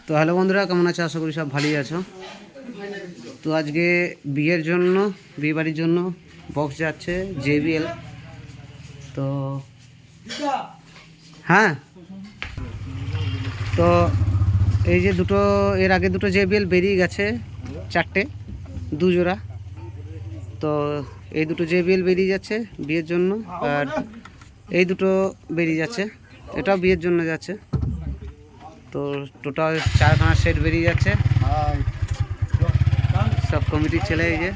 তো হ্যালো বন্ধুরা, কেমন আছো? আশা করি সব ভালোই আছো। তো আজকে বিয়ের জন্য, বিয়ে বাড়ির জন্য বক্স যাচ্ছে JBL। তো হ্যাঁ, তো এই যে দুটো, এর আগে দুটো JBL বেরিয়ে গেছে, 4টে, 2 জোড়া। তো এই দুটো JBL বেরিয়ে যাচ্ছে বিয়ের জন্য, আর এই দুটো বেরিয়ে যাচ্ছে, এটাও বিয়ের জন্য যাচ্ছে। তো টোটাল 4খানা সেট বেরিয়ে যাচ্ছে, সব কমিটির ছেলে। এই যে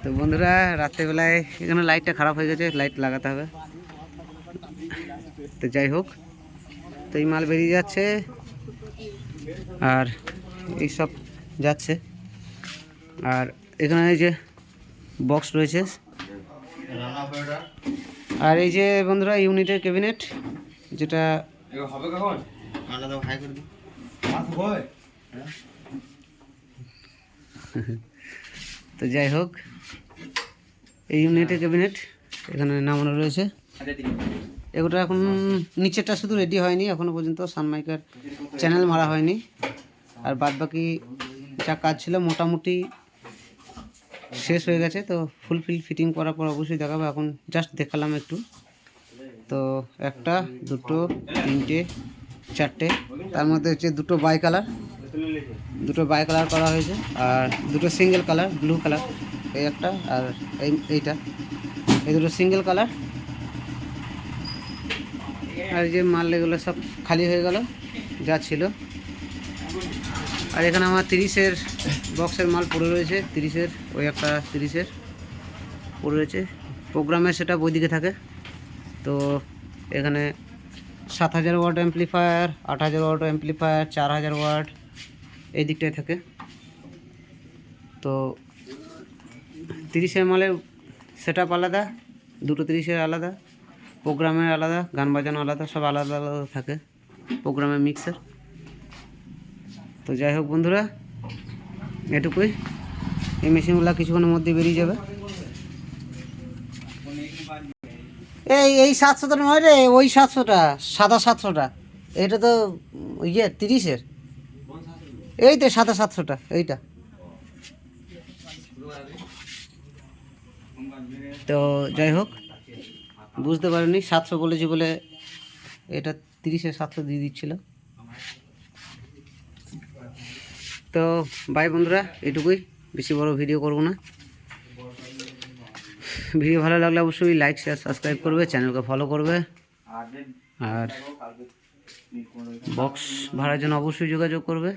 তো বন্ধুরা, রাত্রেবেলায় এখানে লাইটটা খারাপ হয়ে গেছে, লাইট লাগাতে হবে। তো যাই হোক, তো এই মাল বেরিয়ে যাচ্ছে আর এই সব যাচ্ছে। আর এখানে এই যে বক্স রয়েছে, আর এই যে বন্ধুরা ইউনিটের ক্যাবিনেট, যেটা হবে কখন আলাদা হাই করে দিই। তো যাই হোক, এই ইউনিটের ক্যাবিনেট এখানে নামানো রয়েছে। এগুলো এখন নিচেরটা শুধু রেডি হয়নি এখনো পর্যন্ত, সানমাইকার চ্যানেল মারা হয়নি। আর বাদ বাকি যা কাজ ছিল মোটামুটি শেষ হয়ে গেছে। তো ফুলফিল ফিটিং করার পর অবশ্যই দেখাবো, এখন জাস্ট দেখালাম একটু। তো 1টা 2টো 3টে 4টে, তার মধ্যে হচ্ছে দুটো বাই কালার করা হয়েছে, আর দুটো সিঙ্গেল কালার ব্লু কালার, এই একটা আর এইটা, এই দুটো সিঙ্গেল কালার। আর যে মাল এগুলো সব খালি হয়ে গেল যা ছিল। আর এখানে আমার 30-এর বক্সের মাল পড়ে রয়েছে, 30-এর, ওই একটা 30-এর পড়ে রয়েছে। প্রোগ্রামে সেটা ওইদিকে থাকে। তো এখানে 7000 watt amplifier, 8000 watt amplifier, 4000 watt এই দিকটায় থাকে। তো 30-এর মালের সেট আপ আলাদা, দুটো 30-এর আলাদা, প্রোগ্রামের আলাদা, গান বাজানো আলাদা, সব আলাদা আলাদা থাকে প্রোগ্রামের মিক্সার। তো যাই হোক বন্ধুরা, এটুকুই। এই মেশিনগুলো কিছুক্ষণের মধ্যে বেরিয়ে যাবে। এই 700টা নয় রে, ওই 700টা, সাদা 700টা, এটা তো ইয়ে 30-এর, এই তো সাদা 700টা, এইটা। তো যাই হোক, বুঝতে পারিনি 700 বলেছি বলে এটা 30-এর 700 দিয়ে দিচ্ছিল। তো বাই বন্ধুরা, এটুকুই, বেশি বড় ভিডিও করব না। ভিডিও ভালো লাগলে অবশ্যই লাইক শেয়ার সাবস্ক্রাইব করবে, চ্যানেলকে ফলো করবে, আর বক্স ভাড়ার জন্য অবশ্যই যোগাযোগ করবে,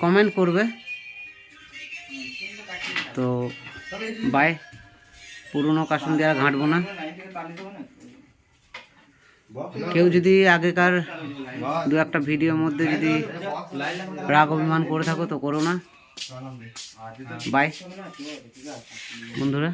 কমেন্ট করবে। তো বাই, পুরনো কাস্টম দিয়ে আর ঘাঁটবো না। কেউ যদি আগেকার 2-1টা ভিডিওর মধ্যে যদি রাগ অভিমান করে থাকো তো করো না। বাই বন্ধুরা।